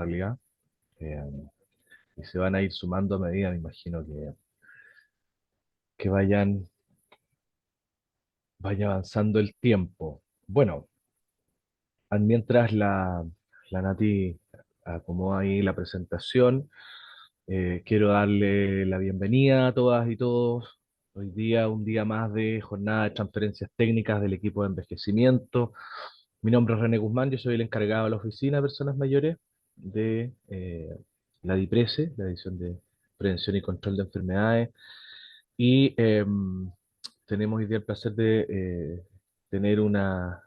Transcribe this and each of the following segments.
realidad, eh, y se van a ir sumando a medida, me imagino, que vaya avanzando el tiempo. Bueno, mientras la Nati acomoda ahí la presentación, quiero darle la bienvenida a todas y todos. Hoy día, un día más de jornada de transferencias técnicas del equipo de envejecimiento. Mi nombre es René Guzmán, yo soy el encargado de la Oficina de Personas Mayores de la DIPRESE, la División de Prevención y Control de Enfermedades. Y tenemos hoy día el placer de tener una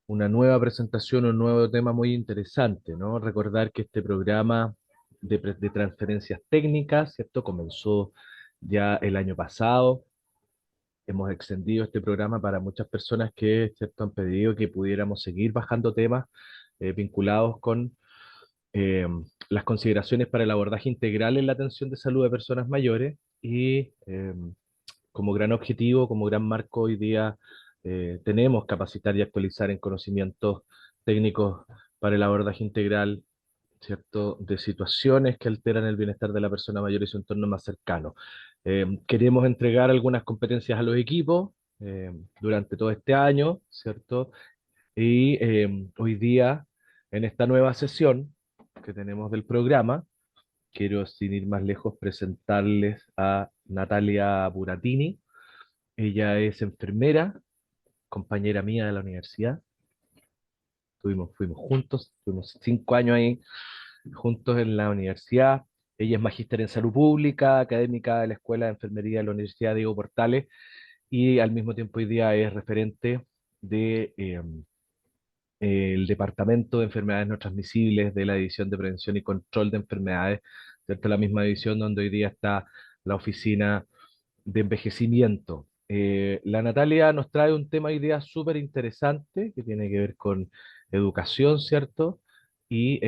nueva presentación, un nuevo tema muy interesante, ¿no? Recordar que este programa de transferencias técnicas, ¿cierto? Comenzó ya el año pasado. Hemos extendido este programa para muchas personas que, ¿cierto? Han pedido que pudiéramos seguir bajando temas vinculados con eh, las consideraciones para el abordaje integral en la atención de salud de personas mayores y como gran objetivo, como gran marco hoy día tenemos capacitar y actualizar en conocimientos técnicos para el abordaje integral, ¿cierto?, de situaciones que alteran el bienestar de la persona mayor y su entorno más cercano. Queremos entregar algunas competencias a los equipos durante todo este año, ¿cierto? Y hoy día, en esta nueva sesión que tenemos del programa, quiero, sin ir más lejos, presentarles a Natalia Buratini. Ella es enfermera, compañera mía de la universidad. Fuimos juntos, tuvimos 5 años ahí juntos en la universidad. Ella es magíster en salud pública, académica de la Escuela de Enfermería de la Universidad Diego Portales y al mismo tiempo hoy día es referente de el Departamento de Enfermedades No Transmisibles de la División de Prevención y Control de Enfermedades, ¿cierto? La misma división donde hoy día está la oficina de envejecimiento. La Natalia nos trae un tema hoy día súper interesante que tiene que ver con educación, ¿cierto? Y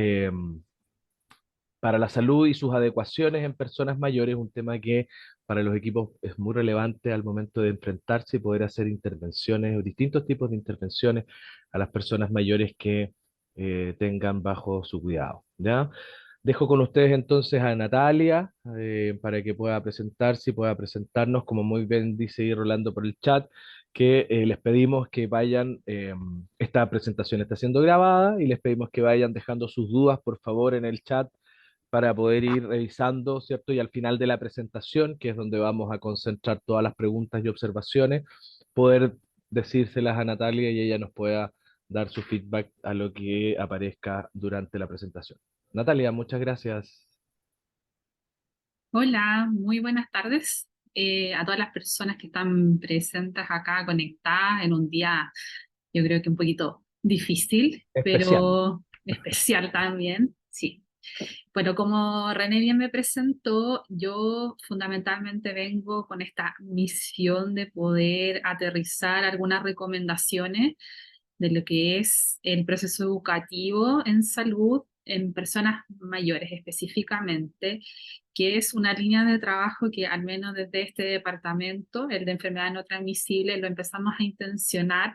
para la salud y sus adecuaciones en personas mayores, un tema que para los equipos es muy relevante al momento de enfrentarse y poder hacer intervenciones o distintos tipos de intervenciones a las personas mayores que tengan bajo su cuidado. ¿Ya? Dejo con ustedes entonces a Natalia para que pueda presentarse y pueda presentarnos, como muy bien dice ahí Rolando por el chat, que les pedimos que vayan, esta presentación está siendo grabada y les pedimos que vayan dejando sus dudas, por favor, en el chat para poder ir revisando, ¿cierto? Y al final de la presentación, que es donde vamos a concentrar todas las preguntas y observaciones, poder decírselas a Natalia y ella nos pueda dar su feedback a lo que aparezca durante la presentación. Natalia, muchas gracias. Hola, muy buenas tardes a todas las personas que están presentes acá conectadas en un día, yo creo que un poquito difícil, Especial. pero especial también, sí. Bueno, como René bien me presentó, yo fundamentalmente vengo con esta misión de poder aterrizar algunas recomendaciones de lo que es el proceso educativo en salud en personas mayores específicamente, que es una línea de trabajo que al menos desde este departamento, el de enfermedades no transmisibles, lo empezamos a intencionar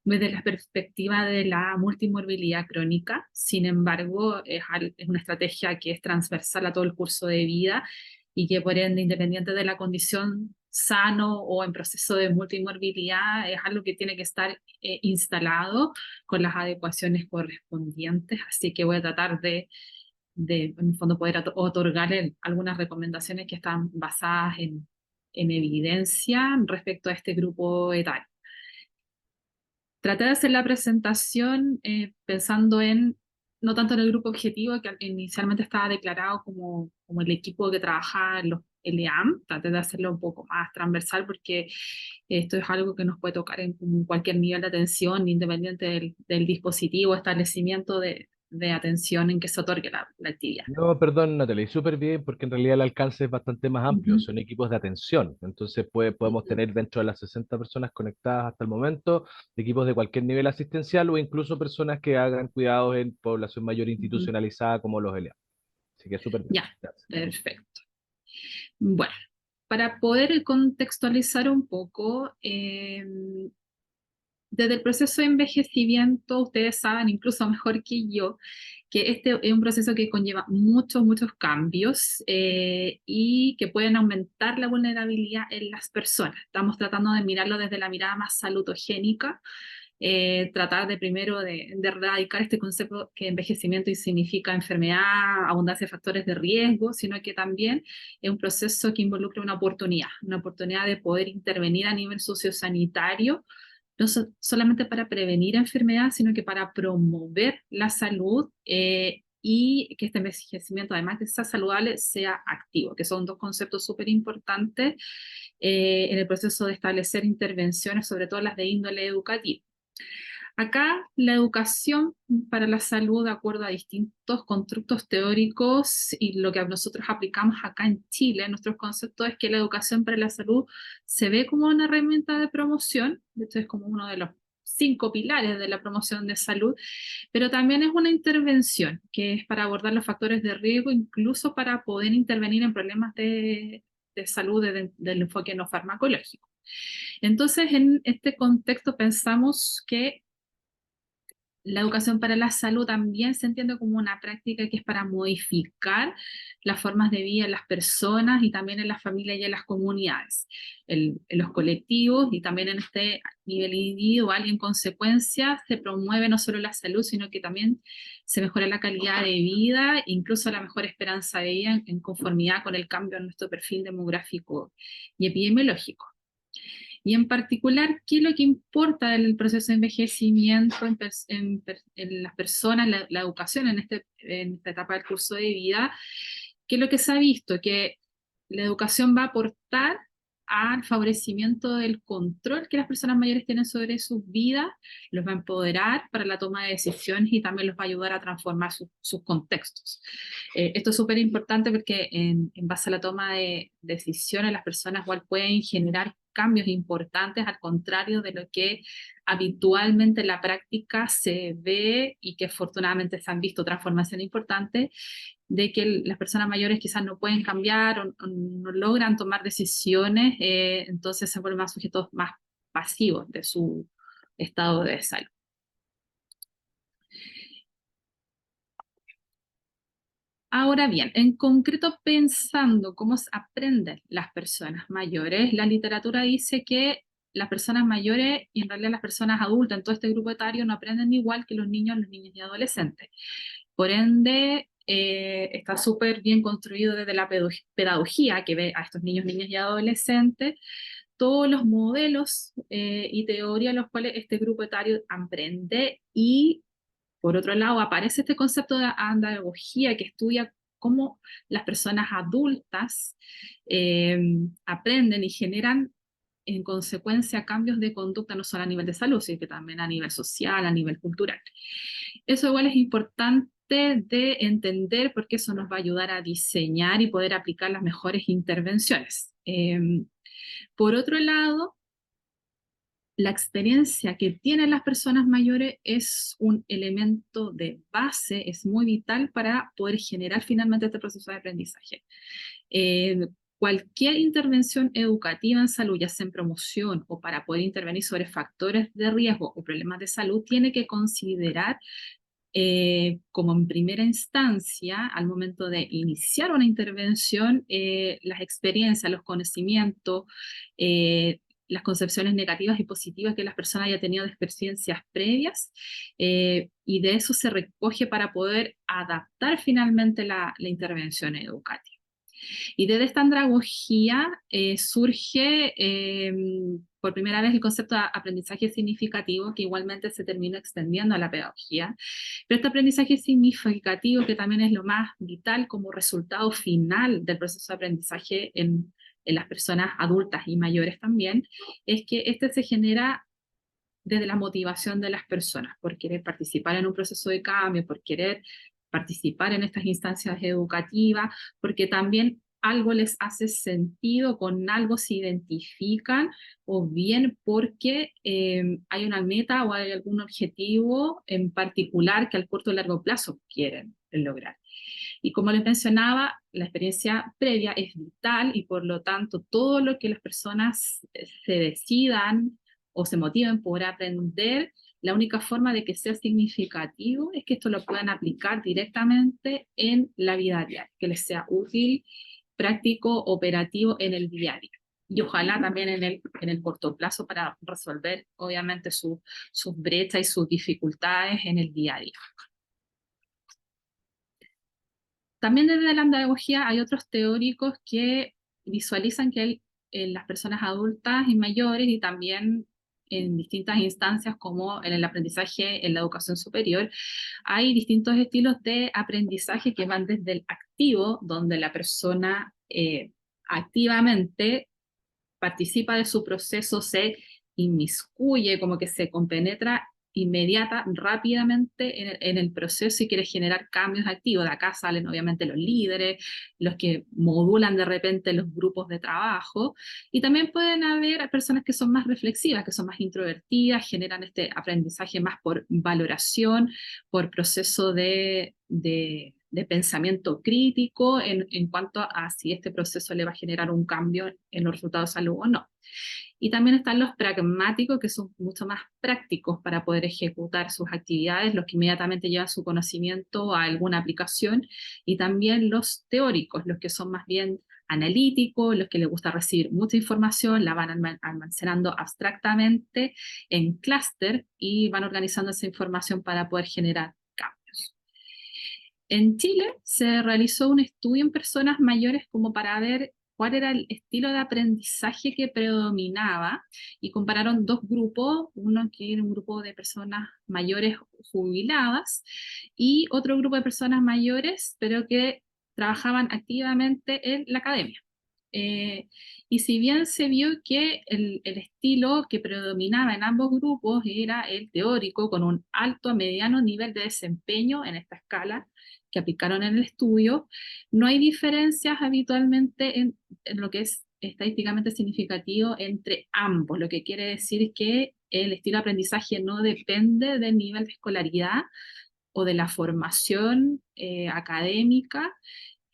desde la perspectiva de la multimorbilidad crónica. Sin embargo, es una estrategia que es transversal a todo el curso de vida y que por ende, independiente de la condición sano o en proceso de multimorbilidad, es algo que tiene que estar instalado con las adecuaciones correspondientes. Así que voy a tratar en el fondo, poder otorgarle algunas recomendaciones que están basadas en evidencia respecto a este grupo etario. Traté de hacer la presentación pensando no tanto en el grupo objetivo, que inicialmente estaba declarado como el equipo que trabaja en los LEAM. Traté de hacerlo un poco más transversal porque esto es algo que nos puede tocar en cualquier nivel de atención, independiente del dispositivo, establecimiento de atención en que se otorgue la actividad. No, perdón, Natalia, y súper bien, porque en realidad el alcance es bastante más amplio, Ujú, son equipos de atención, entonces podemos ujú, tener dentro de las 60 personas conectadas hasta el momento, equipos de cualquier nivel asistencial o incluso personas que hagan cuidados en población mayor ujú. institucionalizada como los ELEA. Así que súper bien, Ya, gracias. perfecto. Bueno, para poder contextualizar un poco, Desde el proceso de envejecimiento, ustedes saben incluso mejor que yo, que este es un proceso que conlleva muchos, muchos cambios y que pueden aumentar la vulnerabilidad en las personas. Estamos tratando de mirarlo desde la mirada más salutogénica, tratar de primero de erradicar este concepto que envejecimiento significa enfermedad, abundancia de factores de riesgo, sino que también es un proceso que involucra una oportunidad de poder intervenir a nivel sociosanitario no solamente para prevenir enfermedades, sino que para promover la salud y que este envejecimiento, además de ser saludable, sea activo, que son dos conceptos súper importantes en el proceso de establecer intervenciones, sobre todo las de índole educativa. Acá la educación para la salud, de acuerdo a distintos constructos teóricos y lo que nosotros aplicamos acá en Chile, nuestros conceptos es que la educación para la salud se ve como una herramienta de promoción, de hecho es como uno de los 5 pilares de la promoción de salud, pero también es una intervención que es para abordar los factores de riesgo, incluso para poder intervenir en problemas de salud del enfoque no farmacológico. Entonces, en este contexto pensamos que la educación para la salud también se entiende como una práctica que es para modificar las formas de vida en las personas y también en las familias y en las comunidades, en los colectivos y también en este nivel individual y en consecuencia se promueve no solo la salud, sino que también se mejora la calidad de vida, incluso la mejor esperanza de vida en conformidad con el cambio en nuestro perfil demográfico y epidemiológico. Y en particular, ¿qué es lo que importa del proceso de envejecimiento en las personas, la educación en esta etapa del curso de vida? ¿Qué es lo que se ha visto? Que la educación va a aportar al favorecimiento del control que las personas mayores tienen sobre sus vidas, los va a empoderar para la toma de decisiones y también los va a ayudar a transformar sus contextos. Esto es súper importante porque en base a la toma de decisiones las personas igual pueden generar cambios importantes, al contrario de lo que habitualmente en la práctica se ve y que afortunadamente se han visto transformaciones importantes, de que las personas mayores quizás no pueden cambiar o no logran tomar decisiones, entonces se vuelven más sujetos más pasivos de su estado de salud. Ahora bien, en concreto pensando cómo aprenden las personas mayores, la literatura dice que las personas mayores y en realidad las personas adultas en todo este grupo etario no aprenden igual que los niños y adolescentes. Por ende, está súper bien construido desde la pedagogía que ve a estos niños, niñas y adolescentes, todos los modelos y teorías los cuales este grupo etario aprende y por otro lado, aparece este concepto de andagogía que estudia cómo las personas adultas aprenden y generan en consecuencia cambios de conducta no solo a nivel de salud, sino que también a nivel social, a nivel cultural. Eso igual es importante de entender porque eso nos va a ayudar a diseñar y poder aplicar las mejores intervenciones. Por otro lado, la experiencia que tienen las personas mayores es un elemento de base, es muy vital para poder generar finalmente este proceso de aprendizaje. Cualquier intervención educativa en salud, ya sea en promoción o para poder intervenir sobre factores de riesgo o problemas de salud, tiene que considerar como en primera instancia, al momento de iniciar una intervención, las experiencias, los conocimientos, las concepciones negativas y positivas que las personas hayan tenido de experiencias previas, y de eso se recoge para poder adaptar finalmente la intervención educativa. Y desde esta andragogía surge por primera vez el concepto de aprendizaje significativo, que igualmente se terminó extendiendo a la pedagogía. Pero este aprendizaje significativo, que también es lo más vital como resultado final del proceso de aprendizaje en las personas adultas y mayores también, es que este se genera desde la motivación de las personas, por querer participar en un proceso de cambio, por querer participar en estas instancias educativas, porque también algo les hace sentido, con algo se identifican, o bien porque hay una meta o hay algún objetivo en particular que al corto o largo plazo quieren lograr. Y como les mencionaba, la experiencia previa es vital y por lo tanto todo lo que las personas se decidan o se motiven por aprender, la única forma de que sea significativo es que esto lo puedan aplicar directamente en la vida diaria, que les sea útil, práctico, operativo en el día a día. Y ojalá también en el corto plazo para resolver, obviamente, sus brechas y sus dificultades en el día a día. También desde la andagogía hay otros teóricos que visualizan que las personas adultas y mayores, y también en distintas instancias como en el aprendizaje en la educación superior, hay distintos estilos de aprendizaje que van desde el activo, donde la persona activamente participa de su proceso, se inmiscuye, como que se compenetra inmediata, rápidamente en el proceso y quiere generar cambios activos. De acá salen obviamente los líderes, los que modulan de repente los grupos de trabajo, y también pueden haber personas que son más reflexivas, que son más introvertidas, generan este aprendizaje más por valoración, por proceso de pensamiento crítico en cuanto a si este proceso le va a generar un cambio en los resultados de salud o no. Y también están los pragmáticos, que son mucho más prácticos para poder ejecutar sus actividades, los que inmediatamente llevan su conocimiento a alguna aplicación, y también los teóricos, los que son más bien analíticos, los que les gusta recibir mucha información, la van almacenando abstractamente en clúster y van organizando esa información para poder generar cambios. En Chile se realizó un estudio en personas mayores como para ver cuál era el estilo de aprendizaje que predominaba, y compararon dos grupos, uno que era un grupo de personas mayores jubiladas y otro grupo de personas mayores pero que trabajaban activamente en la academia. Eh, y si bien se vio que el estilo que predominaba en ambos grupos era el teórico, con un alto a mediano nivel de desempeño en esta escala que aplicaron en el estudio, no hay diferencias habitualmente en lo que es estadísticamente significativo entre ambos, lo que quiere decir que el estilo de aprendizaje no depende del nivel de escolaridad o de la formación académica,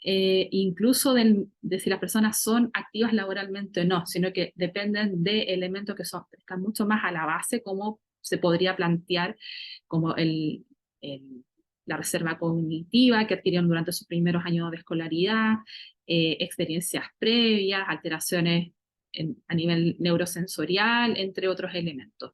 incluso de si las personas son activas laboralmente o no, sino que dependen de elementos que están mucho más a la base, como se podría plantear como la reserva cognitiva que adquirieron durante sus primeros años de escolaridad, experiencias previas, alteraciones a nivel neurosensorial, entre otros elementos.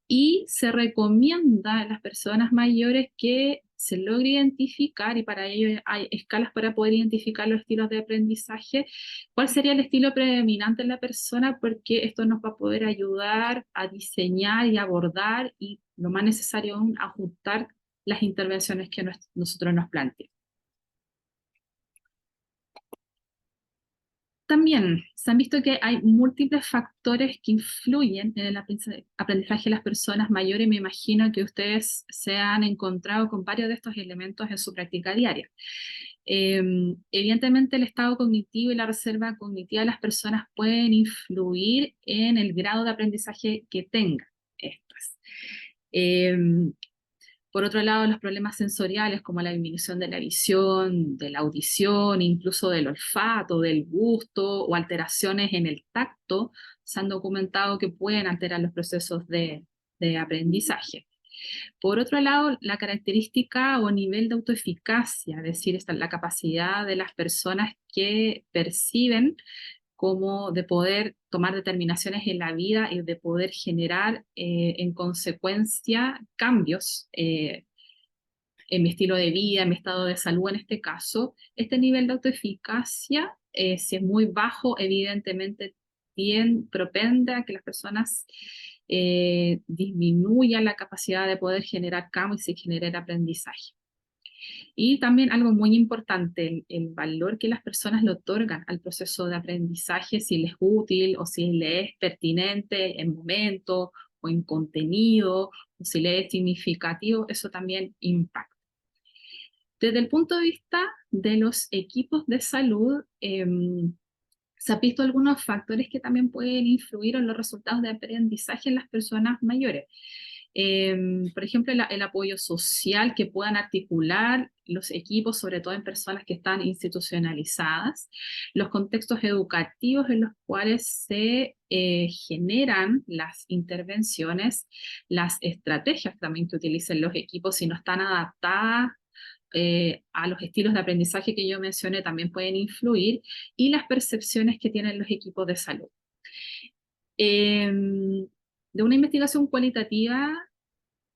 Y se recomienda a las personas mayores que se logre identificar, y para ello hay escalas para poder identificar los estilos de aprendizaje, cuál sería el estilo predominante en la persona, porque esto nos va a poder ayudar a diseñar y abordar, y lo más necesario aún, ajustar las intervenciones que nosotros nos planteamos. También se han visto que hay múltiples factores que influyen en el aprendizaje de las personas mayores. Me imagino que ustedes se han encontrado con varios de estos elementos en su práctica diaria. Evidentemente el estado cognitivo y la reserva cognitiva de las personas pueden influir en el grado de aprendizaje que tengan estas. Por otro lado, los problemas sensoriales como la disminución de la visión, de la audición, incluso del olfato, del gusto o alteraciones en el tacto, se han documentado que pueden alterar los procesos de aprendizaje. Por otro lado, la característica o nivel de autoeficacia, es decir, la capacidad de las personas que perciben como de poder tomar determinaciones en la vida y de poder generar en consecuencia cambios en mi estilo de vida, en mi estado de salud en este caso. Este nivel de autoeficacia, si es muy bajo, evidentemente propende a que las personas disminuyan la capacidad de poder generar cambios y generar aprendizaje. Y también algo muy importante, el valor que las personas le otorgan al proceso de aprendizaje, si les es útil o si les es pertinente en momento o en contenido, o si les es significativo, eso también impacta. Desde el punto de vista de los equipos de salud, se han visto algunos factores que también pueden influir en los resultados de aprendizaje en las personas mayores. Por ejemplo, el apoyo social que puedan articular los equipos, sobre todo en personas que están institucionalizadas, los contextos educativos en los cuales se generan las intervenciones, las estrategias también que utilicen los equipos si no están adaptadas a los estilos de aprendizaje que yo mencioné también pueden influir, y las percepciones que tienen los equipos de salud. De una investigación cualitativa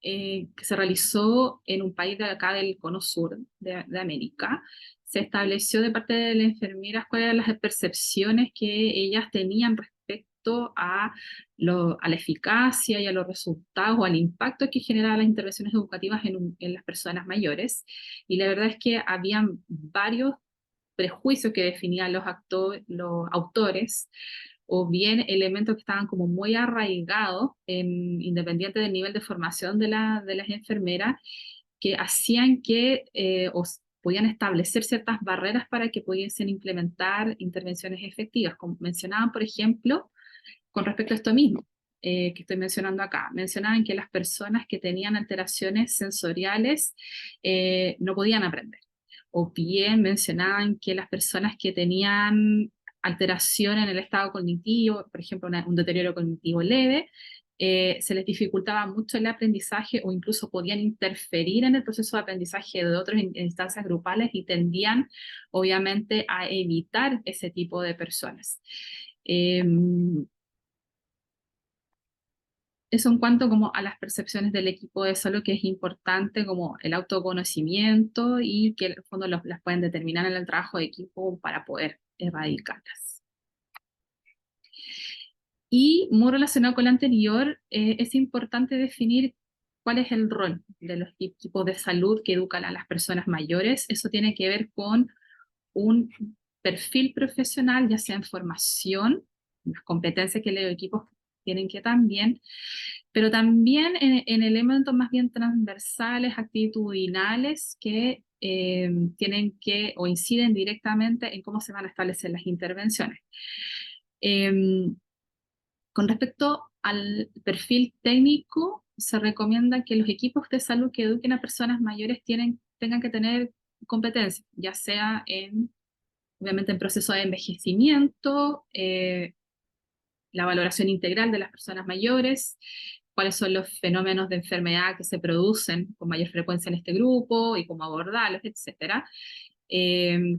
que se realizó en un país de acá del cono sur de América, se estableció de parte de las enfermeras cuáles eran las percepciones que ellas tenían respecto a la eficacia y a los resultados o al impacto que generaban las intervenciones educativas en las personas mayores. Y la verdad es que habían varios prejuicios que definían los autores, o bien elementos que estaban como muy arraigados, independiente del nivel de formación de las enfermeras, que hacían que podían establecer ciertas barreras para que pudiesen implementar intervenciones efectivas. Como mencionaban, por ejemplo, con respecto a esto mismo que estoy mencionando acá, mencionaban que las personas que tenían alteraciones sensoriales no podían aprender. O bien mencionaban que las personas que tenían alteración en el estado cognitivo, por ejemplo, un deterioro cognitivo leve, se les dificultaba mucho el aprendizaje o incluso podían interferir en el proceso de aprendizaje de otros en instancias grupales y tendían, obviamente, a evitar ese tipo de personas. Eso en cuanto como a las percepciones del equipo de salud, que es importante como el autoconocimiento y que en el fondo las pueden determinar en el trabajo de equipo para poder erradicarlas. Y muy relacionado con lo anterior, es importante definir cuál es el rol de los equipos de salud que educan a las personas mayores. Eso tiene que ver con un perfil profesional, ya sea en formación, las competencias que los equipos tienen que también, pero también en elementos más bien transversales, actitudinales, que tienen que o inciden directamente en cómo se van a establecer las intervenciones. Con respecto al perfil técnico, se recomienda que los equipos de salud que eduquen a personas mayores tengan que tener competencias, ya sea obviamente en proceso de envejecimiento, la valoración integral de las personas mayores, cuáles son los fenómenos de enfermedad que se producen con mayor frecuencia en este grupo y cómo abordarlos, etcétera.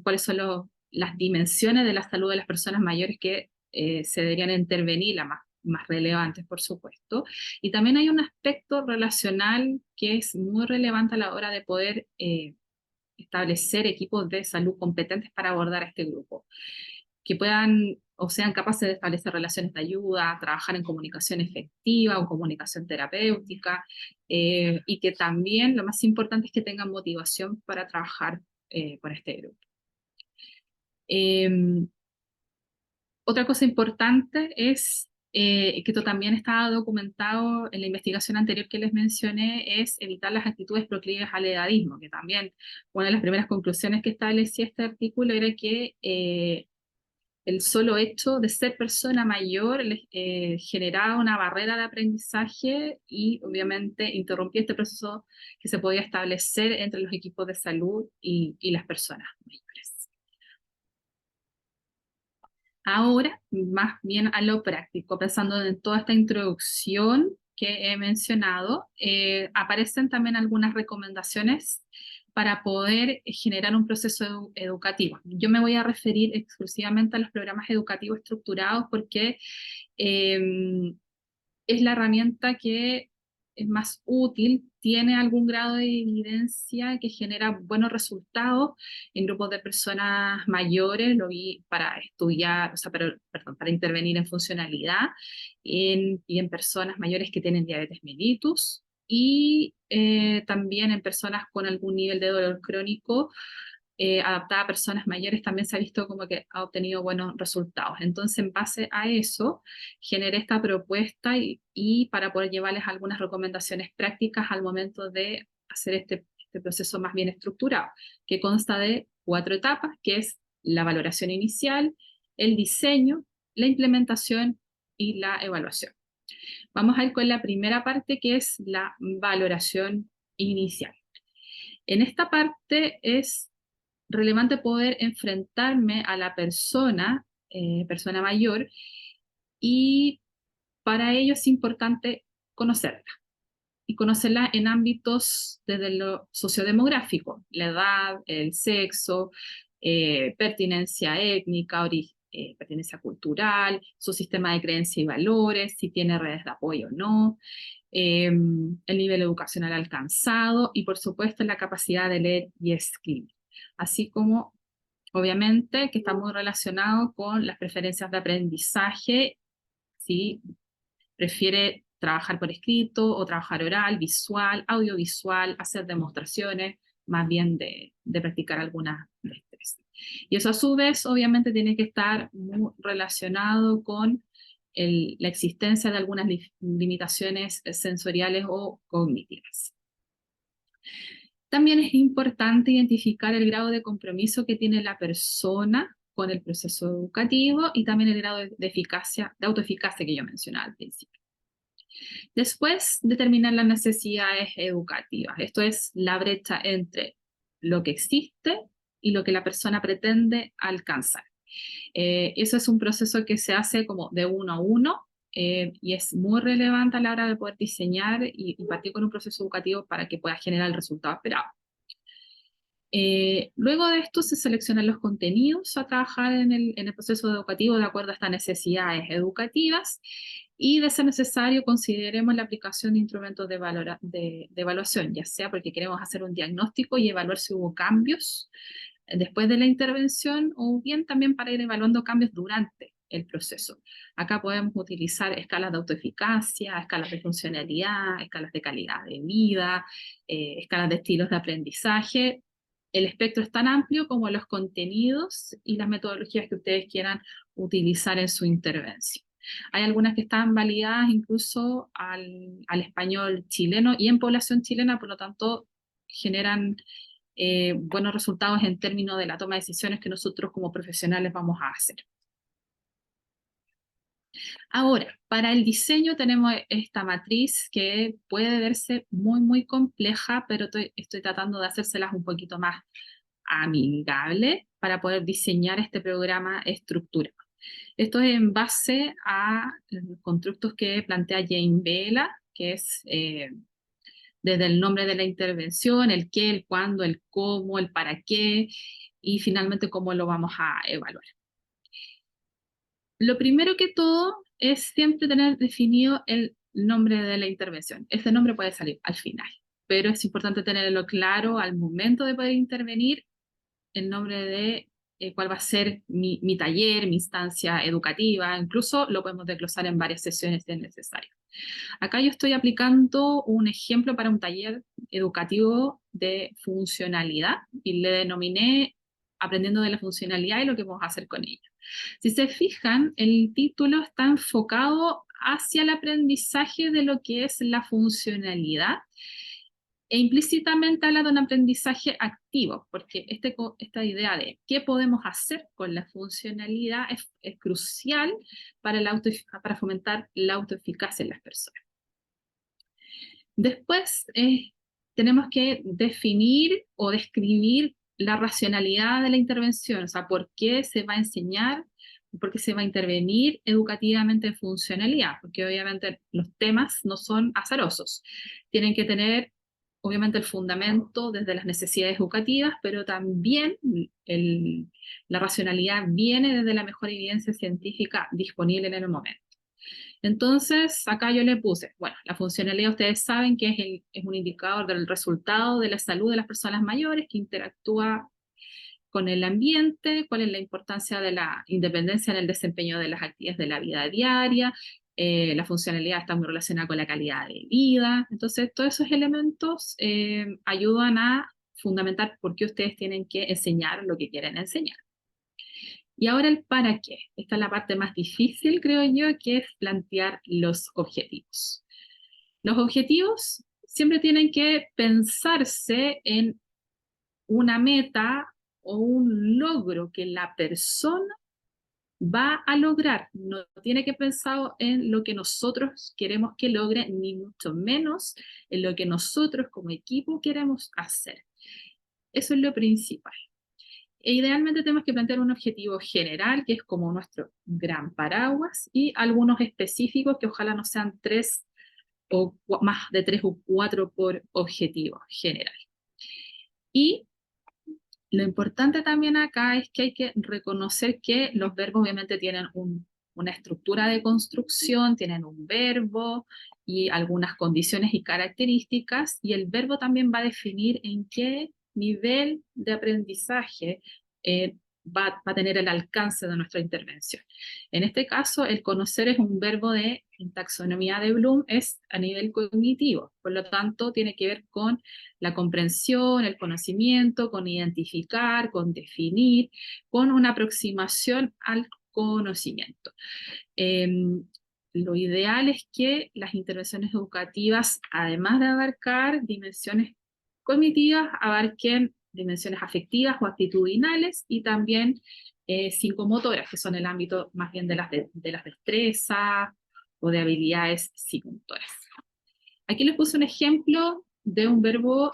Cuáles son las dimensiones de la salud de las personas mayores que se deberían intervenir, las más relevantes, por supuesto. Y también hay un aspecto relacional que es muy relevante a la hora de poder establecer equipos de salud competentes para abordar a este grupo, que puedan o sean capaces de establecer relaciones de ayuda, trabajar en comunicación efectiva o comunicación terapéutica, y que también lo más importante es que tengan motivación para trabajar con este grupo. Otra cosa importante es que esto también estaba documentado en la investigación anterior que les mencioné, es evitar las actitudes proclives al edadismo, que también una de las primeras conclusiones que establecía este artículo era que el solo hecho de ser persona mayor generaba una barrera de aprendizaje y obviamente interrumpía este proceso que se podía establecer entre los equipos de salud y las personas mayores. Ahora, más bien a lo práctico, pensando en toda esta introducción que he mencionado, aparecen también algunas recomendaciones para poder generar un proceso educativo. Yo me voy a referir exclusivamente a los programas educativos estructurados porque es la herramienta que es más útil, tiene algún grado de evidencia que genera buenos resultados en grupos de personas mayores, lo vi para estudiar, o sea, perdón, para intervenir en funcionalidad, y en personas mayores que tienen diabetes mellitus, y también en personas con algún nivel de dolor crónico, adaptada a personas mayores, también se ha visto como que ha obtenido buenos resultados. Entonces, en base a eso, generé esta propuesta y para poder llevarles algunas recomendaciones prácticas al momento de hacer este proceso más bien estructurado, que consta de 4 etapas, que es la valoración inicial, el diseño, la implementación y la evaluación. Vamos a ir con la primera parte, que es la valoración inicial. En esta parte es relevante poder enfrentarme a la persona, persona mayor, y para ello es importante conocerla. Y conocerla en ámbitos desde lo sociodemográfico, la edad, el sexo, pertinencia étnica, pertinencia cultural, su sistema de creencias y valores, si tiene redes de apoyo o no, el nivel educacional alcanzado y por supuesto la capacidad de leer y escribir, así como obviamente que está muy relacionado con las preferencias de aprendizaje, si prefiere trabajar por escrito o trabajar oral, visual, audiovisual, hacer demostraciones, más bien de practicar algunas destrezas. Y eso a su vez obviamente tiene que estar muy relacionado con la existencia de algunas limitaciones sensoriales o cognitivas. También es importante identificar el grado de compromiso que tiene la persona con el proceso educativo y también el grado de eficacia, de autoeficacia que yo mencionaba al principio. Después, determinar las necesidades educativas. Esto es la brecha entre lo que existe y lo que la persona pretende alcanzar. Eso es un proceso que se hace como de uno a uno, y es muy relevante a la hora de poder diseñar y partir con un proceso educativo para que pueda generar el resultado esperado. Luego de esto se seleccionan los contenidos a trabajar en el proceso educativo de acuerdo a estas necesidades educativas y de ser necesario consideremos la aplicación de instrumentos de evaluación, ya sea porque queremos hacer un diagnóstico y evaluar si hubo cambios después de la intervención o bien también para ir evaluando cambios durante el proceso. Acá podemos utilizar escalas de autoeficacia, escalas de funcionalidad, escalas de calidad de vida, escalas de estilos de aprendizaje. El espectro es tan amplio como los contenidos y las metodologías que ustedes quieran utilizar en su intervención. Hay algunas que están validadas incluso al español chileno y en población chilena, por lo tanto generan buenos resultados en términos de la toma de decisiones que nosotros como profesionales vamos a hacer. Ahora, para el diseño tenemos esta matriz que puede verse muy, muy compleja, pero estoy tratando de hacérselas un poquito más amigable para poder diseñar este programa estructurado. Esto es en base a los constructos que plantea Jane Vela, que es desde el nombre de la intervención, el qué, el cuándo, el cómo, el para qué, y finalmente cómo lo vamos a evaluar. Lo primero que todo es siempre tener definido el nombre de la intervención. Este nombre puede salir al final, pero es importante tenerlo claro al momento de poder intervenir, el nombre de cuál va a ser mi taller, mi instancia educativa, incluso lo podemos desglosar en varias sesiones si es necesario. Acá yo estoy aplicando un ejemplo para un taller educativo de funcionalidad y le denominé Aprendiendo de la funcionalidad y lo que vamos a hacer con ella. Si se fijan, el título está enfocado hacia el aprendizaje de lo que es la funcionalidad e implícitamente habla de un aprendizaje activo, porque esta idea de qué podemos hacer con la funcionalidad es crucial para, para fomentar la autoeficacia en las personas. Después tenemos que definir o describir la racionalidad de la intervención, o sea, por qué se va a enseñar, por qué se va a intervenir educativamente en funcionalidad, porque obviamente los temas no son azarosos, tienen que tener obviamente el fundamento desde las necesidades educativas, pero también la racionalidad viene desde la mejor evidencia científica disponible en el momento. Entonces, acá yo le puse, bueno, la funcionalidad ustedes saben que es un indicador del resultado de la salud de las personas mayores que interactúa con el ambiente, cuál es la importancia de la independencia en el desempeño de las actividades de la vida diaria, la funcionalidad está muy relacionada con la calidad de vida. Entonces, todos esos elementos ayudan a fundamentar por qué ustedes tienen que enseñar lo que quieren enseñar. Y ahora el para qué. Esta es la parte más difícil, creo yo, que es plantear los objetivos. Los objetivos siempre tienen que pensarse en una meta o un logro que la persona va a lograr, no tiene que pensar en lo que nosotros queremos que logre, ni mucho menos en lo que nosotros como equipo queremos hacer. Eso es lo principal. E idealmente tenemos que plantear un objetivo general, que es como nuestro gran paraguas, y algunos específicos que ojalá no sean tres o más de tres o cuatro por objetivo general. Y lo importante también acá es que hay que reconocer que los verbos obviamente tienen una estructura de construcción, tienen un verbo y algunas condiciones y características, y el verbo también va a definir en qué nivel de aprendizaje va a tener el alcance de nuestra intervención. En este caso, el conocer es un verbo en taxonomía de Bloom, es a nivel cognitivo, por lo tanto tiene que ver con la comprensión, el conocimiento, con identificar, con definir, con una aproximación al conocimiento. Eh, lo ideal es que las intervenciones educativas, además de abarcar dimensiones cognitivas, abarquen dimensiones afectivas o actitudinales y también psicomotoras, que son el ámbito más bien de las destrezas o de habilidades psicomotoras. Aquí les puse un ejemplo de un verbo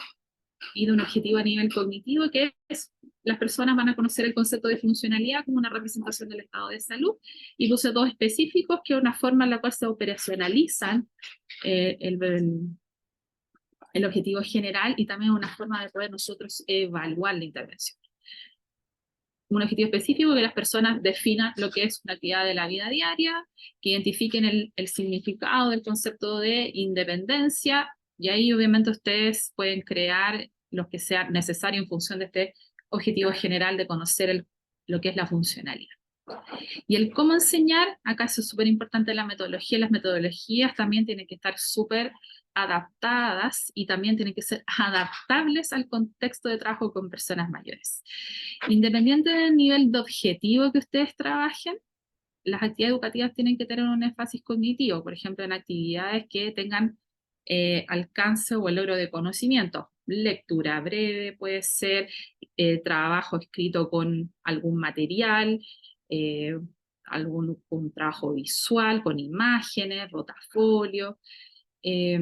y de un objetivo a nivel cognitivo, que es las personas van a conocer el concepto de funcionalidad como una representación del estado de salud, y puse dos específicos, que es una forma en la cual se operacionalizan eh, el, el objetivo general y también una forma de poder nosotros evaluar la intervención. Un objetivo específico, que las personas definan lo que es una actividad de la vida diaria, que identifiquen el significado del concepto de independencia, y ahí obviamente ustedes pueden crear lo que sea necesario en función de este objetivo general de conocer lo que es la funcionalidad. Y el cómo enseñar, acá eso es súper importante la metodología. Las metodologías también tienen que estar súper adaptadas y también tienen que ser adaptables al contexto de trabajo con personas mayores. Independiente del nivel de objetivo que ustedes trabajen, las actividades educativas tienen que tener un énfasis cognitivo, por ejemplo, en actividades que tengan alcance o el logro de conocimiento. Lectura breve puede ser, trabajo escrito con algún material, eh, un trabajo visual con imágenes, rotafolio. Eh,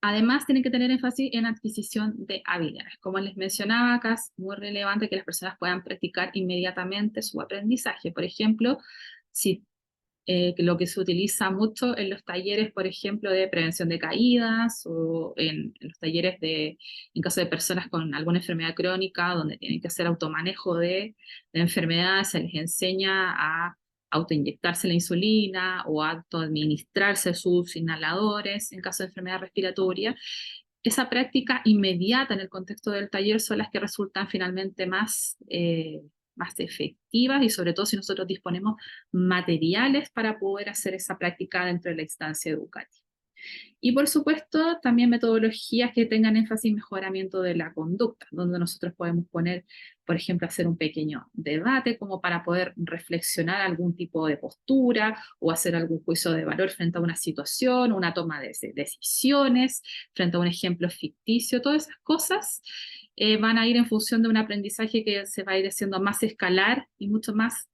Además, tienen que tener énfasis en adquisición de habilidades. Como les mencionaba, acá es muy relevante que las personas puedan practicar inmediatamente su aprendizaje. Por ejemplo, si lo que se utiliza mucho en los talleres, por ejemplo, de prevención de caídas o en los talleres en caso de personas con alguna enfermedad crónica, donde tienen que hacer automanejo de la enfermedad, se les enseña a autoinyectarse la insulina o a autoadministrarse sus inhaladores en caso de enfermedad respiratoria. Esa práctica inmediata en el contexto del taller son las que resultan finalmente más efectivas, y sobre todo si nosotros disponemos materiales para poder hacer esa práctica dentro de la instancia educativa. Y por supuesto, también metodologías que tengan énfasis en mejoramiento de la conducta, donde nosotros podemos poner, por ejemplo, hacer un pequeño debate como para poder reflexionar algún tipo de postura o hacer algún juicio de valor frente a una situación, una toma de decisiones, frente a un ejemplo ficticio. Todas esas cosas van a ir en función de un aprendizaje que se va a ir haciendo más escalar y mucho más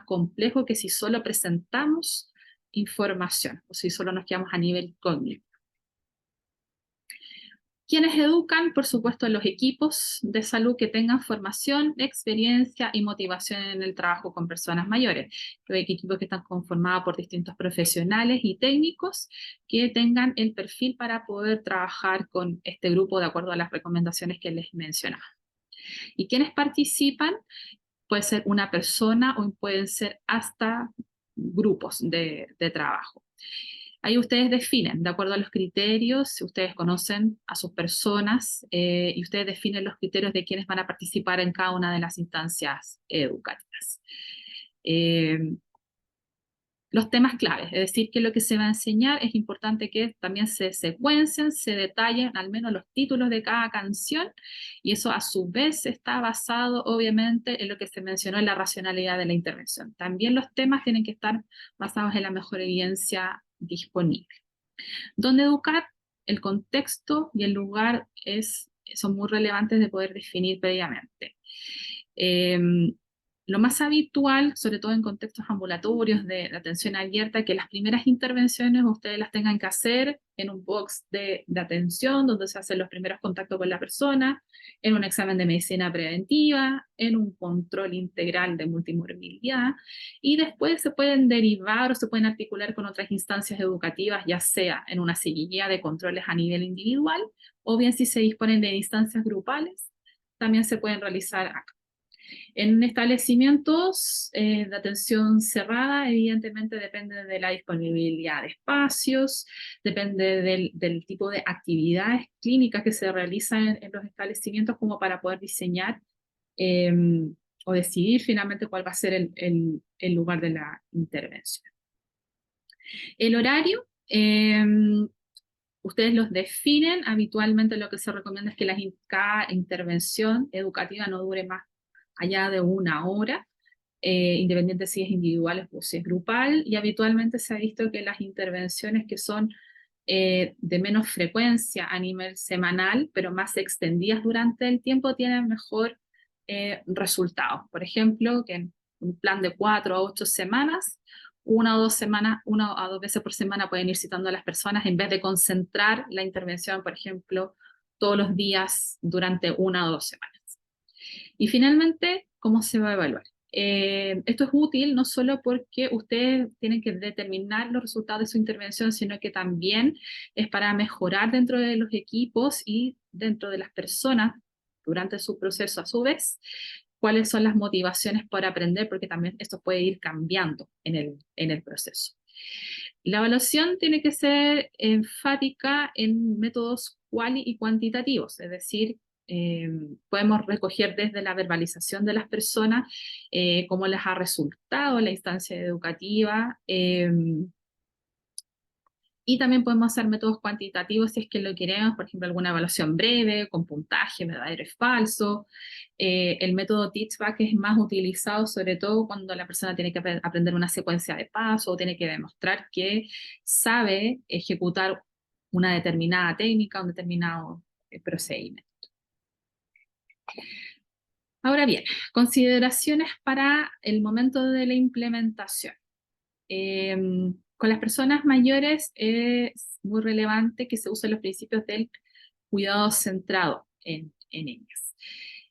complejo que si solo presentamos información o si solo nos quedamos a nivel cognitivo. Quienes educan, por supuesto, los equipos de salud que tengan formación, experiencia y motivación en el trabajo con personas mayores. Hay equipos que están conformados por distintos profesionales y técnicos que tengan el perfil para poder trabajar con este grupo de acuerdo a las recomendaciones que les mencionaba. Y quienes participan, puede ser una persona o pueden ser hasta grupos de trabajo. Ahí ustedes definen, de acuerdo a los criterios, si ustedes conocen a sus personas y ustedes definen los criterios de quienes van a participar en cada una de las instancias educativas. Los temas claves, es decir, que lo que se va a enseñar es importante que también se secuencien, se detallen al menos los títulos de cada canción, y eso a su vez está basado obviamente en lo que se mencionó en la racionalidad de la intervención. También los temas tienen que estar basados en la mejor evidencia disponible. Donde educar, el contexto y el lugar son muy relevantes de poder definir previamente. lo más habitual, sobre todo en contextos ambulatorios de atención abierta, que las primeras intervenciones ustedes las tengan que hacer en un box de atención, donde se hacen los primeros contactos con la persona, en un examen de medicina preventiva, en un control integral de multimorbilidad, y después se pueden derivar o se pueden articular con otras instancias educativas, ya sea en una seguidilla de controles a nivel individual, o bien si se disponen de instancias grupales, también se pueden realizar acá. En establecimientos de atención cerrada, evidentemente depende de la disponibilidad de espacios, depende del tipo de actividades clínicas que se realizan en los establecimientos como para poder diseñar eh, o decidir finalmente cuál va a ser el lugar de la intervención. El horario, ustedes los definen, habitualmente lo que se recomienda es que cada intervención educativa no dure más allá de 1 hora, independiente si es individual o si es grupal, y habitualmente se ha visto que las intervenciones que son de menos frecuencia a nivel semanal, pero más extendidas durante el tiempo, tienen mejor resultado. Por ejemplo, que en un plan de 4 a 8 semanas, 1 o 2 semanas, 1 a 2 veces por semana pueden ir citando a las personas en vez de concentrar la intervención, por ejemplo, todos los días durante 1 o 2 semanas. Y finalmente, ¿cómo se va a evaluar? Esto es útil no solo porque ustedes tienen que determinar los resultados de su intervención, sino que también es para mejorar dentro de los equipos y dentro de las personas durante su proceso a su vez, cuáles son las motivaciones para aprender, porque también esto puede ir cambiando en el proceso. La evaluación tiene que ser enfática en métodos cuali y cuantitativos, es decir, podemos recoger desde la verbalización de las personas cómo les ha resultado la instancia educativa, y también podemos hacer métodos cuantitativos si es que lo queremos, por ejemplo, alguna evaluación breve, con puntaje, verdadero y falso. El método Teachback es más utilizado sobre todo cuando la persona tiene que aprender una secuencia de pasos o tiene que demostrar que sabe ejecutar una determinada técnica, un determinado procedimiento. Ahora bien, consideraciones para el momento de la implementación. Con las personas mayores es muy relevante que se usen los principios del cuidado centrado en ellas.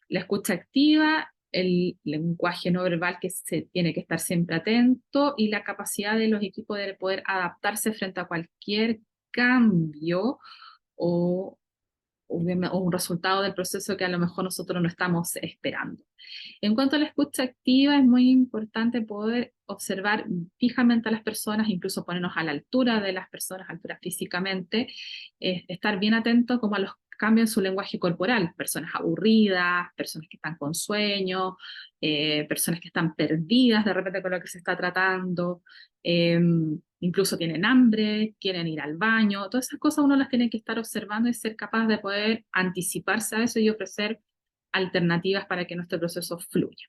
La escucha activa, el lenguaje no verbal que se tiene que estar siempre atento y la capacidad de los equipos de poder adaptarse frente a cualquier cambio o o un resultado del proceso que a lo mejor nosotros no estamos esperando. En cuanto a la escucha activa, es muy importante poder observar fijamente a las personas, incluso ponernos a la altura de las personas, altura físicamente, estar bien atentos como a los cambios en su lenguaje corporal, personas aburridas, personas que están con sueño, personas que están perdidas de repente con lo que se está tratando, incluso tienen hambre, quieren ir al baño, todas esas cosas uno las tiene que estar observando y ser capaz de poder anticiparse a eso y ofrecer alternativas para que nuestro proceso fluya.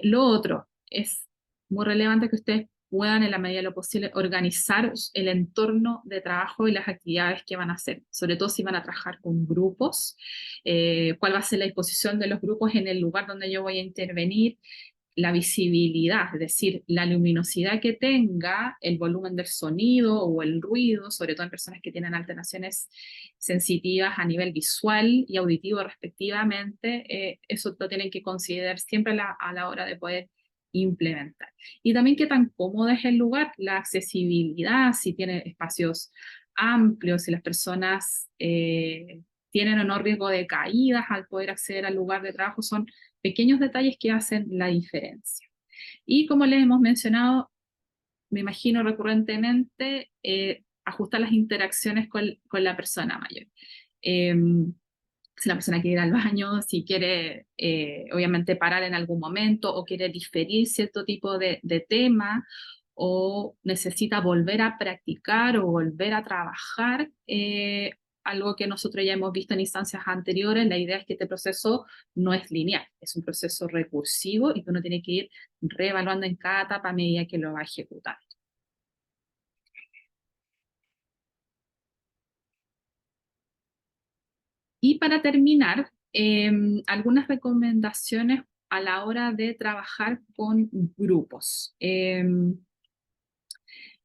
Lo otro es muy relevante que ustedes puedan en la medida de lo posible organizar el entorno de trabajo y las actividades que van a hacer, sobre todo si van a trabajar con grupos, cuál va a ser la disposición de los grupos en el lugar donde yo voy a intervenir, la visibilidad, es decir, la luminosidad que tenga, el volumen del sonido o el ruido, sobre todo en personas que tienen alteraciones sensitivas a nivel visual y auditivo respectivamente, eso lo tienen que considerar siempre a la hora de poder implementar. Y también qué tan cómodo es el lugar, la accesibilidad, si tiene espacios amplios, si las personas tienen o no riesgo de caídas al poder acceder al lugar de trabajo, son pequeños detalles que hacen la diferencia. Y como les hemos mencionado, me imagino recurrentemente, ajustar las interacciones con la persona mayor. Si la persona quiere ir al baño, si quiere obviamente parar en algún momento o quiere diferir cierto tipo de tema o necesita volver a practicar o volver a trabajar, algo que nosotros ya hemos visto en instancias anteriores, la idea es que este proceso no es lineal, es un proceso recursivo y que uno tiene que ir reevaluando en cada etapa a medida que lo va a ejecutar. Y para terminar, algunas recomendaciones a la hora de trabajar con grupos.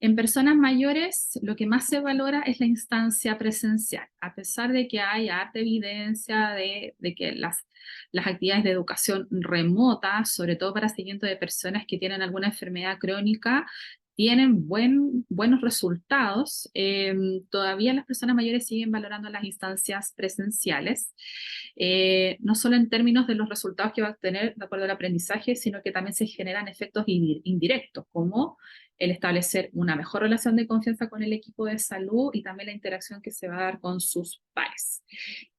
En personas mayores, lo que más se valora es la instancia presencial, a pesar de que hay harta evidencia de que las actividades de educación remota, sobre todo para seguimiento de personas que tienen alguna enfermedad crónica, tienen buenos resultados. Todavía las personas mayores siguen valorando las instancias presenciales, no solo en términos de los resultados que va a obtener de acuerdo al aprendizaje, sino que también se generan efectos indirectos, como el establecer una mejor relación de confianza con el equipo de salud y también la interacción que se va a dar con sus pares,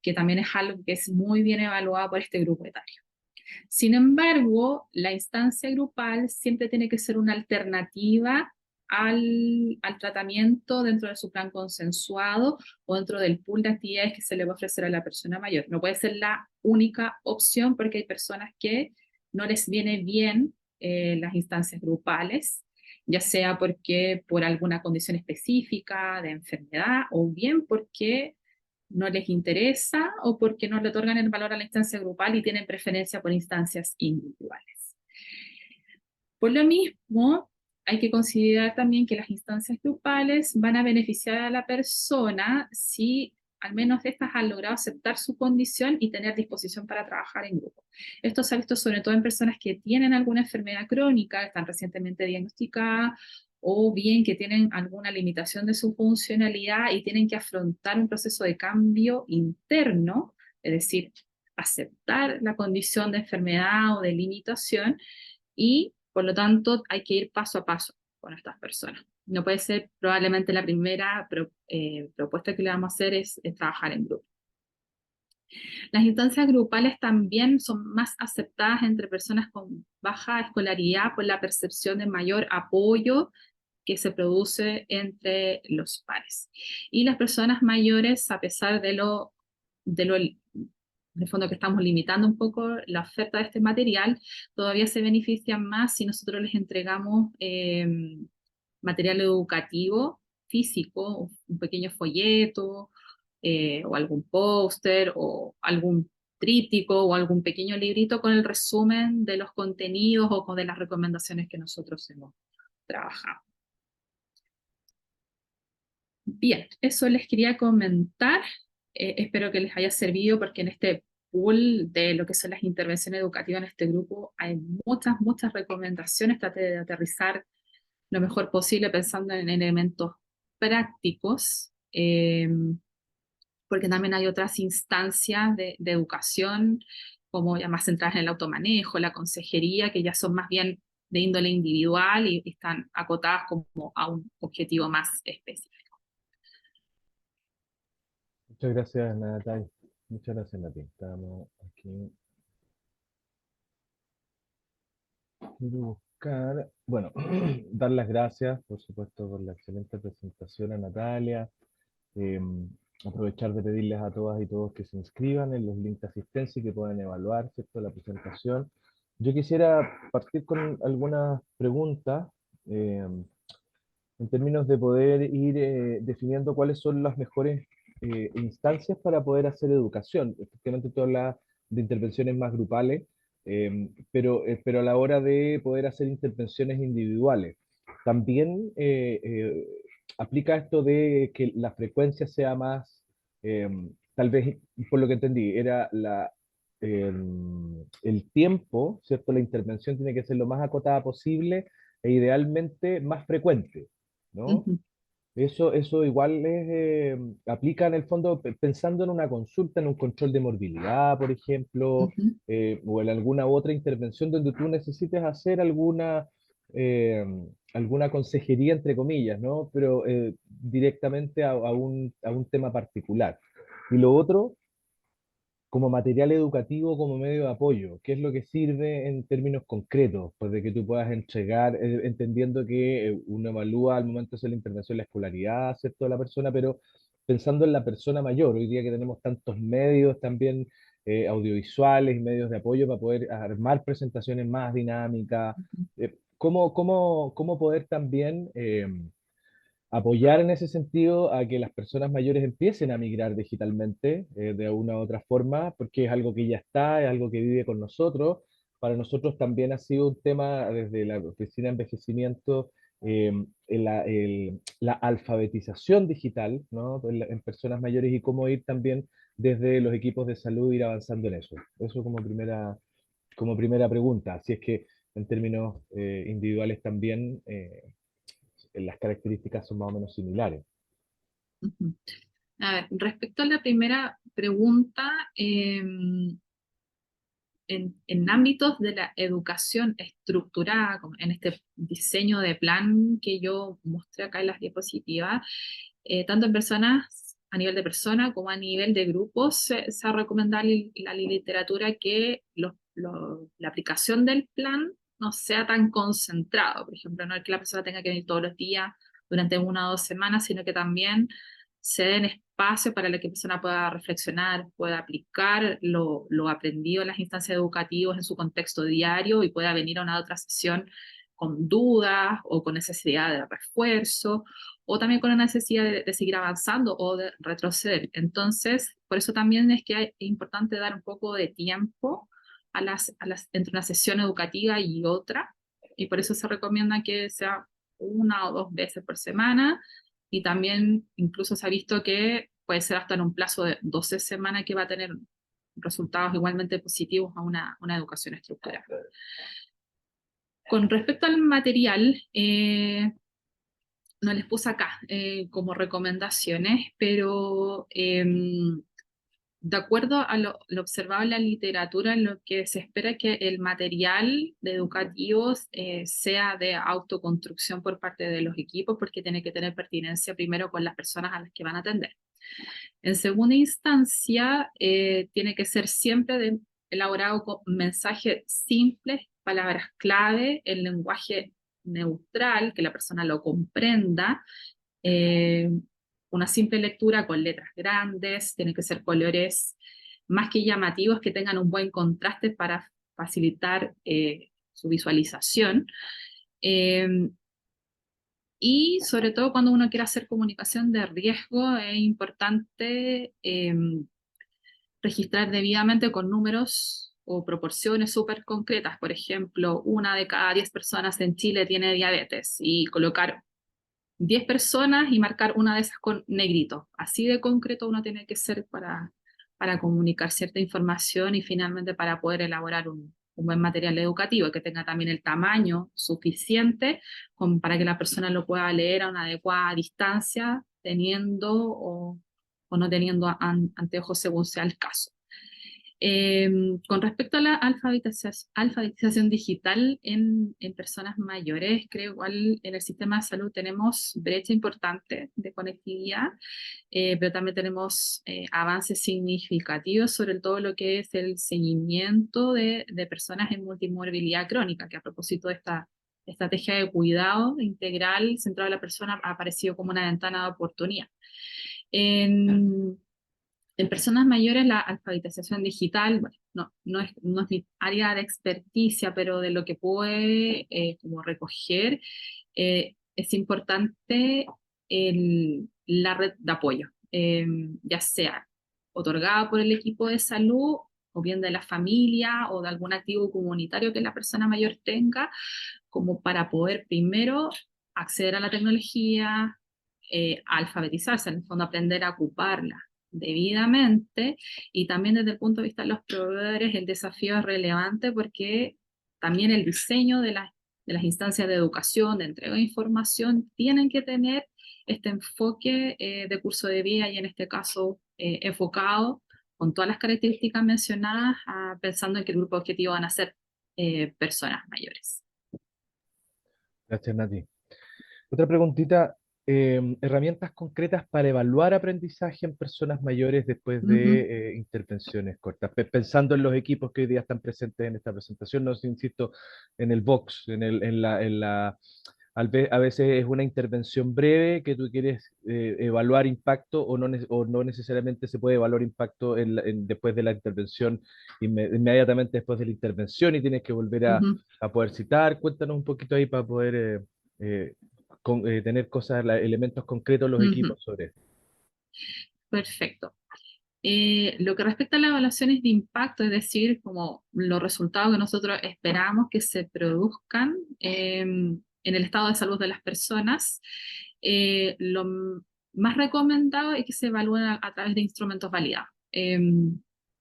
que también es algo que es muy bien evaluado por este grupo etario. Sin embargo, la instancia grupal siempre tiene que ser una alternativa al tratamiento dentro de su plan consensuado o dentro del pool de actividades que se le va a ofrecer a la persona mayor. No puede ser la única opción porque hay personas que no les viene bien las instancias grupales, ya sea porque por alguna condición específica de enfermedad o bien porque no les interesa o porque no le otorgan el valor a la instancia grupal y tienen preferencia por instancias individuales. Por lo mismo, hay que considerar también que las instancias grupales van a beneficiar a la persona si al menos estas han logrado aceptar su condición y tener disposición para trabajar en grupo. Esto se ha visto sobre todo en personas que tienen alguna enfermedad crónica, están recientemente diagnosticadas, o bien que tienen alguna limitación de su funcionalidad y tienen que afrontar un proceso de cambio interno, es decir, aceptar la condición de enfermedad o de limitación, y por lo tanto hay que ir paso a paso con estas personas. No puede ser probablemente la primera propuesta que le vamos a hacer es trabajar en grupo. Las instancias grupales también son más aceptadas entre personas con baja escolaridad por la percepción de mayor apoyo que se produce entre los pares. Y las personas mayores, a pesar de fondo que estamos limitando un poco la oferta de este material, todavía se benefician más si nosotros les entregamos material educativo físico, un pequeño folleto, o algún póster, o algún tríptico, o algún pequeño librito con el resumen de los contenidos o con de las recomendaciones que nosotros hemos trabajado. Bien, eso les quería comentar. Espero que les haya servido porque en este pool de lo que son las intervenciones educativas en este grupo hay muchas recomendaciones. Traté de aterrizar lo mejor posible pensando en elementos prácticos, porque también hay otras instancias de educación, como ya más centradas en el automanejo, la consejería, que ya son más bien de índole individual y están acotadas como a un objetivo más específico. Muchas gracias, Natalia. Muchas gracias, Nati. Estamos aquí. Quiero buscar, bueno, dar las gracias, por supuesto, por la excelente presentación a Natalia. Eh, Aprovechar de pedirles a todas y todos que se inscriban en los links de asistencia y que puedan evaluar, ¿cierto?, la presentación. Yo quisiera partir con algunas preguntas eh, en términos de poder ir definiendo cuáles son las mejores instancias para poder hacer educación. Efectivamente, tú hablas de intervenciones más grupales, pero a la hora de poder hacer intervenciones individuales, también aplica esto de que la frecuencia sea más, eh, tal vez, por lo que entendí, era el tiempo, ¿cierto? La intervención tiene que ser lo más acotada posible e idealmente más frecuente, ¿no? Ujú, Eso igual aplica en el fondo pensando en una consulta, en un control de morbilidad, por ejemplo, ujú, o en alguna otra intervención donde tú necesites hacer eh, alguna consejería, entre comillas, ¿no? Pero directamente a un tema particular. Y lo otro, como material educativo, como medio de apoyo, ¿qué es lo que sirve en términos concretos? Pues de que tú puedas entregar, entendiendo que uno evalúa al momento de hacer la intervención la escolaridad, ¿cierto?, de la persona, pero pensando en la persona mayor, hoy día que tenemos tantos medios también audiovisuales y medios de apoyo para poder armar presentaciones más dinámicas, ujú, ¿cómo poder también apoyar en ese sentido a que las personas mayores empiecen a migrar digitalmente de una u otra forma, porque es algo que ya está, es algo que vive con nosotros, para nosotros también ha sido un tema desde la oficina de envejecimiento, la alfabetización digital, ¿no? En personas mayores y cómo ir también desde los equipos de salud ir avanzando en eso. Eso como primera pregunta. Así es que en términos individuales también las características son más o menos similares. Ujú. A ver, respecto a la primera pregunta, en ámbitos de la educación estructurada, como en este diseño de plan que yo mostré acá en las diapositivas, tanto en personas, a nivel de persona como a nivel de grupos, se ha recomendado la literatura que la aplicación del plan no sea tan concentrado. Por ejemplo, no es que la persona tenga que venir todos los días durante 1 o 2 semanas, sino que también se den espacio para que la persona pueda reflexionar, pueda aplicar lo aprendido en las instancias educativas en su contexto diario y pueda venir a una otra sesión con dudas o con necesidad de refuerzo o también con la necesidad de seguir avanzando o de retroceder. Entonces, por eso también es que es importante dar un poco de tiempo entre una sesión educativa y otra, y por eso se recomienda que sea 1 o 2 veces por semana, y también incluso se ha visto que puede ser hasta en un plazo de 12 semanas que va a tener resultados igualmente positivos a una educación estructurada. Con respecto al material, no les puse acá como recomendaciones, pero de acuerdo a lo observado en la literatura, lo que se espera es que el material de educativos sea de autoconstrucción por parte de los equipos, porque tiene que tener pertinencia primero con las personas a las que van a atender. En segunda instancia, tiene que ser siempre elaborado con mensajes simples, palabras clave, el lenguaje neutral, que la persona lo comprenda, eh, una simple lectura con letras grandes, tiene que ser colores más que llamativos, que tengan un buen contraste para facilitar su visualización. Eh, y sobre todo cuando uno quiere hacer comunicación de riesgo, es importante registrar debidamente con números o proporciones súper concretas. Por ejemplo, 1 de cada 10 personas en Chile tiene diabetes y colocar 10 personas y marcar una de esas con negrito. Así de concreto uno tiene que ser para comunicar cierta información y finalmente para poder elaborar un buen material educativo que tenga también el tamaño suficiente como para que la persona lo pueda leer a una adecuada distancia, teniendo o no teniendo anteojos según sea el caso. Con respecto a la alfabetización digital en personas mayores, creo igual en el sistema de salud tenemos brecha importante de conectividad, pero también tenemos avances significativos sobre todo lo que es el seguimiento de personas en multimorbilidad crónica, que a propósito de esta estrategia de cuidado integral centrado en la persona ha aparecido como una ventana de oportunidad. En, en personas mayores, la alfabetización digital, bueno, no es mi área de experticia, pero de lo que puede como recoger, es importante la red de apoyo, ya sea otorgada por el equipo de salud o bien de la familia o de algún activo comunitario que la persona mayor tenga, como para poder primero acceder a la tecnología, alfabetizarse, en el fondo aprender a ocuparla debidamente, y también desde el punto de vista de los proveedores el desafío es relevante porque también el diseño de las instancias de educación, de entrega de información, tienen que tener este enfoque de curso de vida y en este caso enfocado con todas las características mencionadas, pensando en que el grupo objetivo van a ser personas mayores. Gracias, Nati. Otra preguntita, herramientas concretas para evaluar aprendizaje en personas mayores después Ujú, de intervenciones cortas. Pensando en los equipos que hoy día están presentes en esta presentación, no sé, insisto, en el box, a veces es una intervención breve que tú quieres evaluar impacto o no necesariamente se puede evaluar impacto después de la intervención, inmediatamente después de la intervención y tienes que volver ujú. a poder citar. Cuéntanos un poquito ahí para poder tener elementos concretos los Ujú, equipos sobre esto. perfecto. Lo que respecta a las evaluaciones de impacto, es decir, como los resultados que nosotros esperamos que se produzcan en el estado de salud de las personas, más recomendado es que se evalúen a través de instrumentos validados.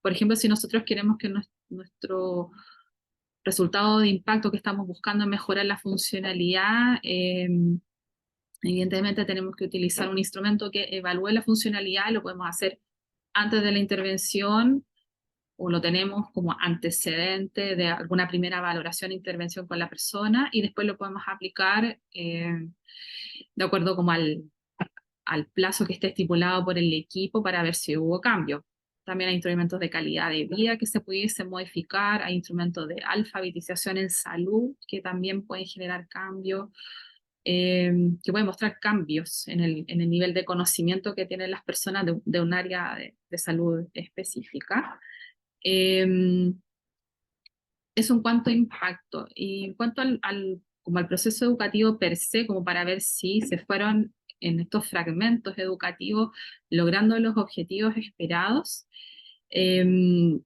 Por ejemplo, si nosotros queremos que nuestro resultado de impacto que estamos buscando mejorar la funcionalidad, evidentemente tenemos que utilizar un instrumento que evalúe la funcionalidad y lo podemos hacer antes de la intervención o lo tenemos como antecedente de alguna primera valoración e intervención con la persona y después lo podemos aplicar de acuerdo como al plazo que esté estipulado por el equipo para ver si hubo cambio. También hay instrumentos de calidad de vida que se pudiesen modificar, hay instrumentos de alfabetización en salud que también pueden generar cambios, que pueden mostrar cambios en el nivel de conocimiento que tienen las personas de un área de salud específica. Eh, Eso en cuanto a impacto. Y en cuanto como al proceso educativo per se, como para ver si se fueron en estos fragmentos educativos logrando los objetivos esperados. eh,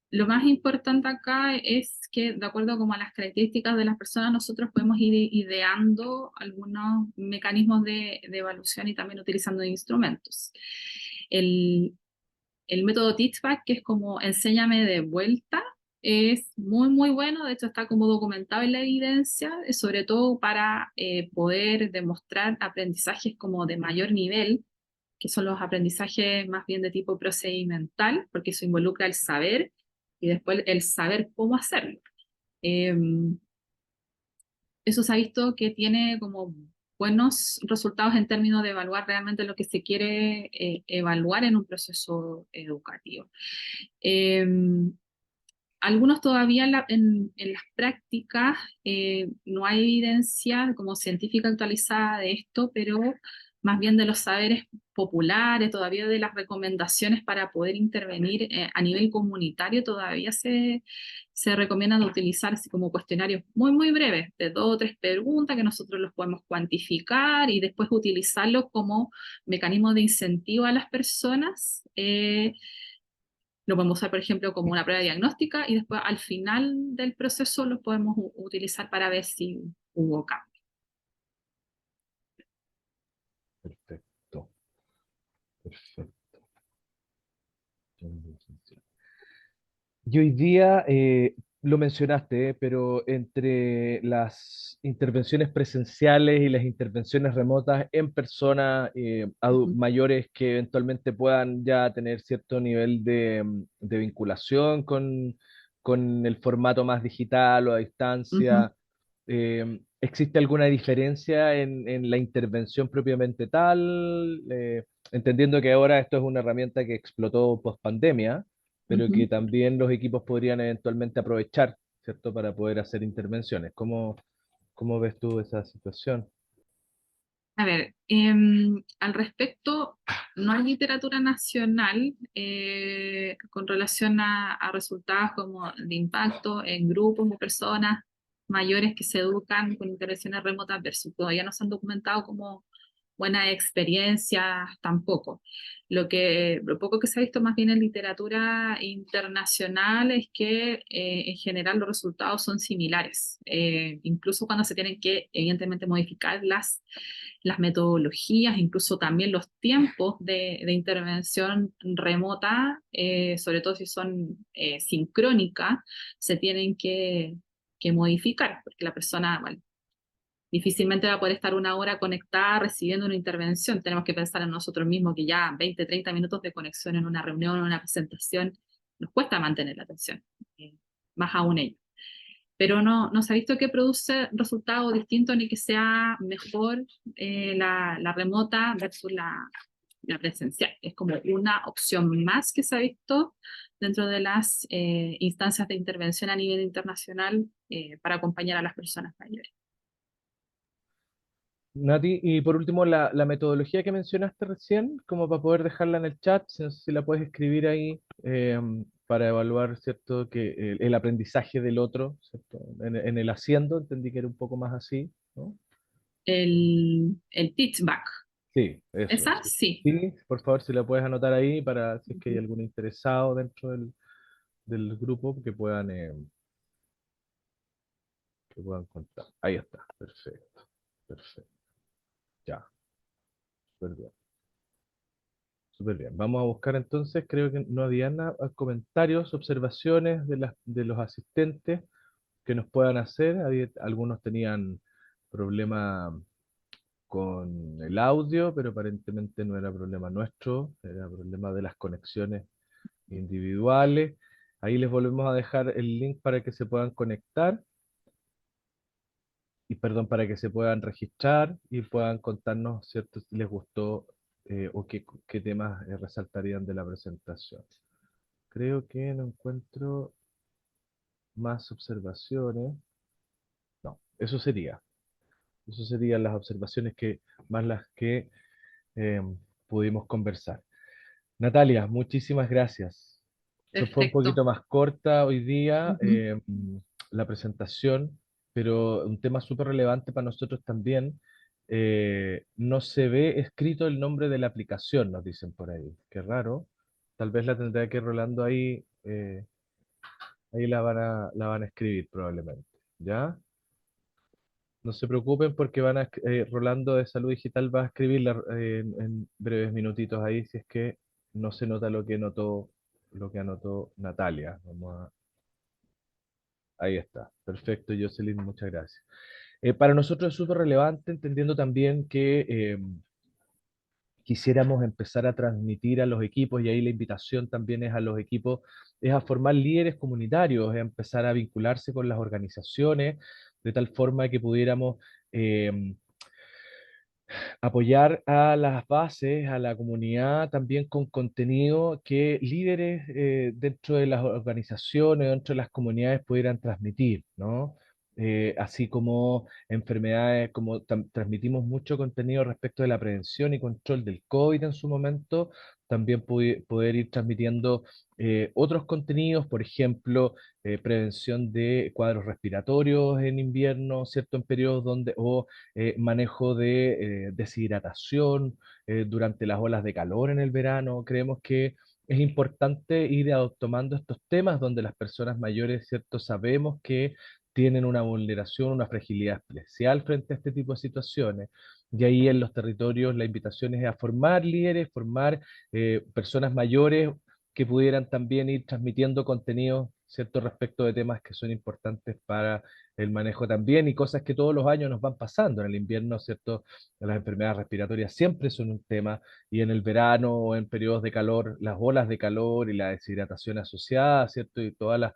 lo más importante acá es que, de acuerdo como a las características de las personas, nosotros podemos ir ideando algunos mecanismos de evaluación y también utilizando instrumentos. El, el método Teachback, que es como enséñame de vuelta, es muy, muy bueno. De hecho, está como documentado en la evidencia, sobre todo para poder demostrar aprendizajes como de mayor nivel, que son los aprendizajes más bien de tipo procedimental, porque eso involucra el saber y después el saber cómo hacerlo. Eh, Eso se ha visto que tiene como buenos resultados en términos de evaluar realmente lo que se quiere evaluar en un proceso educativo. Eh, Algunos todavía en las prácticas no hay evidencia como científica actualizada de esto, pero más bien de los saberes populares, todavía de las recomendaciones para poder intervenir a nivel comunitario, todavía se recomiendan utilizar así como cuestionarios muy, muy breves, de 2 o 3 preguntas que nosotros los podemos cuantificar y después utilizarlos como mecanismo de incentivo a las personas. Lo podemos usar, por ejemplo, como una prueba diagnóstica y después al final del proceso lo podemos utilizar para ver si hubo cambio. Perfecto, perfecto. Y hoy día, lo mencionaste, pero entre las intervenciones presenciales y las intervenciones remotas en personas Ujú, mayores que eventualmente puedan ya tener cierto nivel de vinculación con el formato más digital o a ujú. distancia, ¿existe alguna diferencia en la intervención propiamente tal? Entendiendo que ahora esto es una herramienta que explotó post pandemia, pero que Ujú. también los equipos podrían eventualmente aprovechar, ¿cierto?, para poder hacer intervenciones. ¿Cómo ves tú esa situación? A ver, al respecto, no hay literatura nacional con relación a resultados como de impacto en grupos de personas mayores que se educan con intervenciones remotas versus todavía no se han documentado como buenas experiencias tampoco. Lo poco que se ha visto más bien en literatura internacional es que en general los resultados son similares, incluso cuando se tienen que evidentemente modificar las metodologías, incluso también los tiempos de intervención remota, sobre todo si son sincrónicas, se tienen que modificar, porque la persona, bueno, difícilmente va a poder estar una hora conectada recibiendo una intervención. Tenemos que pensar en nosotros mismos que ya 20, 30 minutos de conexión en una reunión o una presentación nos cuesta mantener la atención, eh, más aún ellos. Pero no se ha visto que produce resultados distintos ni que sea mejor la remota versus la presencial. Es como una opción más que se ha visto dentro de las instancias de intervención a nivel internacional para acompañar a las personas mayores. Nati, y por último, la metodología que mencionaste recién, como para poder dejarla en el chat, no sé si la puedes escribir ahí, para evaluar, ¿cierto?, que el aprendizaje del otro, ¿cierto? En el haciendo, entendí que era un poco más así, ¿no? El teach back. Sí, eso. ¿Esa? Sí. Sí, Sí, por favor, si la puedes anotar ahí para si es que hay algún interesado dentro del grupo que puedan contar. Ahí está, perfecto, perfecto. Ya, súper bien, súper bien. Vamos a buscar entonces, creo que no había comentarios, observaciones de los asistentes que nos puedan hacer. Algunos tenían problemas con el audio, pero aparentemente no era problema nuestro, era problema de las conexiones individuales. Ahí les volvemos a dejar el link para que se puedan conectar y perdón, para que se puedan registrar y puedan contarnos, ¿cierto?, si les gustó o qué temas resaltarían de la presentación. Creo que no encuentro más observaciones. No, eso sería. Eso serían las observaciones que, más las que eh, pudimos conversar. Natalia, muchísimas gracias. Fue un perfecto. poquito más corta hoy día Ujú. la presentación, pero un tema súper relevante para nosotros también. No se ve escrito el nombre de la aplicación, nos dicen por ahí. Qué raro. Tal vez la tendrá que ir rolando ahí. Ahí la van a escribir probablemente. ¿Ya? No se preocupen porque Rolando de Salud Digital va a escribirla en breves minutitos ahí si es que no se nota lo que anotó Natalia. Ahí está. Perfecto, Jocelyn, muchas gracias. Para nosotros es súper relevante, entendiendo también que quisiéramos empezar a transmitir a los equipos, y ahí la invitación también es a los equipos, es a formar líderes comunitarios, es a empezar a vincularse con las organizaciones, de tal forma que pudiéramos eh, apoyar a las bases, a la comunidad también con contenido que líderes dentro de las organizaciones, dentro de las comunidades pudieran transmitir, ¿no? Así como enfermedades, como transmitimos mucho contenido respecto de la prevención y control del COVID en su momento, también poder ir transmitiendo otros contenidos, por ejemplo, prevención de cuadros respiratorios en invierno, ¿cierto? En periodos donde, o manejo de deshidratación durante las olas de calor en el verano. Creemos que es importante ir tomando estos temas donde las personas mayores, ¿cierto? Sabemos que tienen una vulneración, una fragilidad especial frente a este tipo de situaciones. Y ahí en los territorios la invitación es a formar líderes, formar personas mayores que pudieran también ir transmitiendo contenido, ¿cierto?, respecto de temas que son importantes para el manejo también y cosas que todos los años nos van pasando. En el invierno, ¿cierto? Las enfermedades respiratorias siempre son un tema y en el verano o en periodos de calor, las olas de calor y la deshidratación asociada, ¿cierto? Y todas las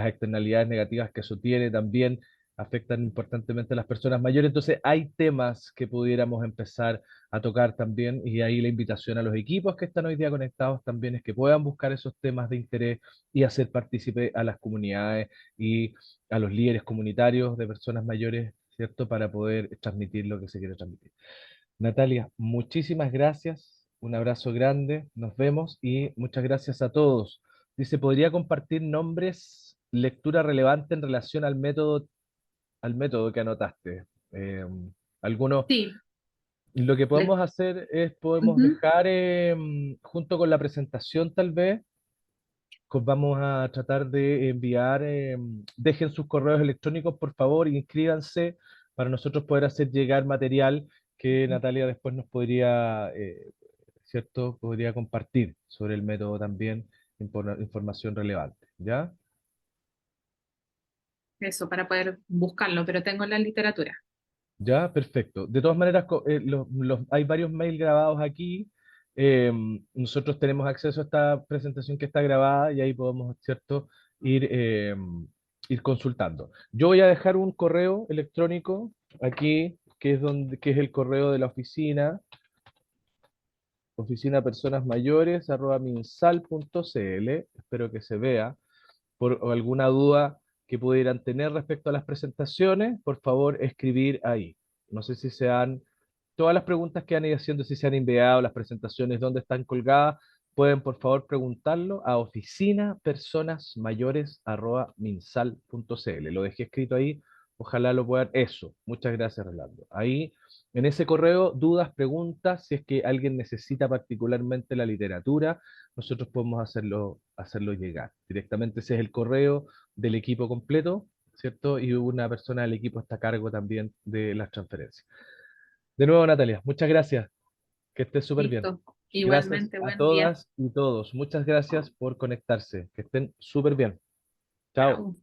externalidades negativas que eso tiene también afectan importantemente a las personas mayores. Entonces, hay temas que pudiéramos empezar a tocar también y ahí la invitación a los equipos que están hoy día conectados también es que puedan buscar esos temas de interés y hacer partícipe a las comunidades y a los líderes comunitarios de personas mayores, ¿cierto? Para poder transmitir lo que se quiere transmitir. Natalia, muchísimas gracias, un abrazo grande, nos vemos y muchas gracias a todos. Dice, ¿podría compartir nombres, lectura relevante en relación al método que anotaste? Algunos, Sí. lo que le- podemos hacer es, podemos Ujú. dejar junto con la presentación tal vez vamos a tratar de enviar, dejen sus correos electrónicos por favor y inscríbanse para nosotros poder hacer llegar material que Natalia después nos podría, ¿cierto? Podría compartir sobre el método también, información relevante, ¿ya? Eso, para poder buscarlo, pero tengo la literatura. Ya, perfecto. De todas maneras, hay varios mails grabados aquí. eh, Nosotros tenemos acceso a esta presentación que está grabada y ahí podemos, ¿cierto?, ir consultando. Yo voy a dejar un correo electrónico aquí, que es el correo de la oficina personas mayores, @minsal.cl. Espero que se vea por alguna duda que pudieran tener respecto a las presentaciones, por favor, escribir ahí. No sé si todas las preguntas que han ido haciendo, si se han enviado las presentaciones, dónde están colgadas, pueden por favor preguntarlo a oficinapersonasmayores@minsal.cl. Lo dejé escrito ahí, ojalá lo puedan. Eso, muchas gracias, Rolando. Ahí En ese correo, dudas, preguntas, si es que alguien necesita particularmente la literatura, nosotros podemos hacerlo llegar. Directamente ese es el correo del equipo completo, ¿cierto? Y una persona del equipo está a cargo también de las transferencias. De nuevo, Natalia, muchas gracias. Que estés súper bien. Listo. Gracias Igualmente, a buen día. todas y todos. Muchas gracias por conectarse. Que estén súper bien. Chao. Chao.